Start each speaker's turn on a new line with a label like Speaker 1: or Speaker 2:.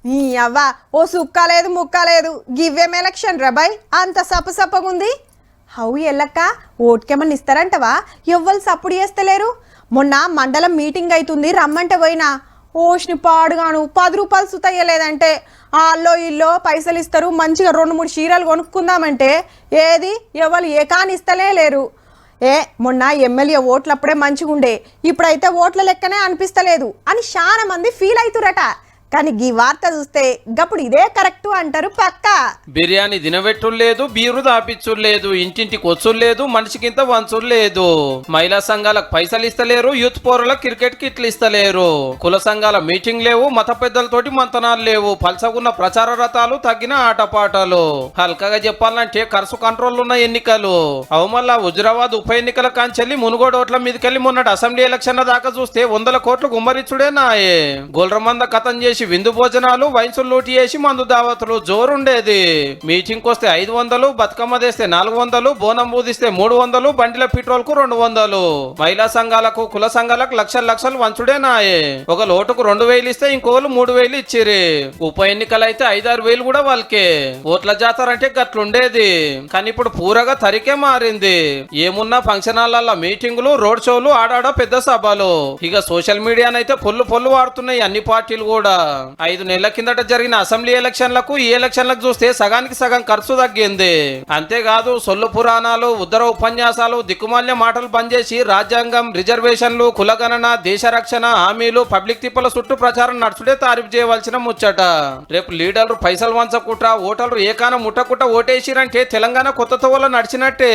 Speaker 1: నీ అవ్వ ఓ సుక్క లేదు ముక్క లేదు గివ్వేం ఎలక్షన్ రబాయ్ అంత సప్పగుంది. హౌ ఎల్లక్క ఓట్కేమన్నా ఇస్తారంటవా? ఎవ్వరు సప్పుడు చేస్తలేరు. మొన్న మండలం మీటింగ్ అవుతుంది రమ్మంటే పోయినా ఓష్ని పాడుగాను 10 రూపాయలు సుతయ్యలేదంటే ఆల్లో ఇల్లో పైసలు ఇస్తారు మంచిగా 2-3 చీరలు కొనుక్కుందామంటే ఏది ఎవరు ఏకాని ఇస్తలే లేరు. మొన్న ఎమ్మెల్యే ఓట్లప్పుడే మంచిగుండే ఇప్పుడైతే ఓట్ల లెక్కనే అనిపిస్తలేదు అని చాలా మంది ఫీల్ అవుతురట. కానీ ఈ వార్త చూస్తే గప్పుడు ఇదే కరెక్ట్ అంటారు పక్క.
Speaker 2: బిర్యానీ తినబెట్టుడు లేదు, బీరు దాపిచ్చుడు లేదు, ఇంటింటికి వచ్చుడు లేదు, మనిషికింత వంచుడు లేదు. మహిళా సంఘాలకు పైసలు ఇస్తలేరు, యూత్ పౌరులకు క్రికెట్ కిట్లు ఇస్తలేరు, కుల సంఘాల మీటింగ్ లేవు, మత పెద్దలతోటి మంతనాలు లేవు, పల్సగున్న ప్రచార రథాలు, తగ్గిన ఆటపాటలు. హల్కగా చెప్పాలంటే ఖర్చు కంట్రోల్ ఉన్న ఎన్నికలు. అవమల్లా హుజురాబాద్ ఉప ఎన్నికల కాంచెల్లి మునుగోడు ఓట్ల మీదకెళ్లి మొన్నటి అసెంబ్లీ ఎలక్షన్ల దాకా చూస్తే 100 కోట్లు గుమ్మరిచ్చుడే నాయే. గొల్రమంద కథం చేసి విందు భోజనాలు, వయసులు లూటి చేసి మందు దావతులు జోరుండేది. మీటింగ్ వస్తే 500, బతుకమ్మ తెస్తే 400, బోనం బూదిస్తే 300, బండిల పెట్రోల్ కు 200. మహిళా సంఘాలకు కుల సంఘాలకు లక్షలు వంచుడే నాయే. ఒక లోటుకు 2000 ఇస్తే ఇంకోళ్ళు 3000 ఇచ్చిరి. ఉప ఎన్నికలైతే 5-6 కూడా వాళ్ళకే. ఓట్ల జాతరంటే గట్లుండేది. కానీ ఇప్పుడు పూరగా తరికే మారింది. ఏమున్నా ఫంక్షన్ హాల్ల మీటింగులు, రోడ్ షోలు, ఆడాడ పెద్ద సభలు. ఇక సోషల్ మీడియానైతే పొల్లు వాడుతున్నాయి అన్ని పార్టీలు కూడా. 5 నెలల కిందట జరిగిన అసెంబ్లీ ఎలక్షన్లకు ఈ ఎలక్షన్లకు చూస్తే సగానికి సగం ఖర్చు తగ్గింది. అంతేకాదు సొల్లు పురాణాలు, ఉత్తర ఉపన్యాసాలు, దిక్కుమాల్య మాటలు బంద్ చేసి రాజ్యాంగం, రిజర్వేషన్లు, కులగణన, దేశ రక్షణ హామీలు, పబ్లిక్ తిప్పల చుట్టూ ప్రచారం నడుచుడే తారీఫ్ చేయవలసిన ముచ్చట. రేపు లీడర్లు పైసలు వంచకుట్ట, ఓటర్లు ఏకాన ముట్టకుట్ట ఓటేసిరంటే తెలంగాణ కొత్త తోవలో నడిచినట్టే.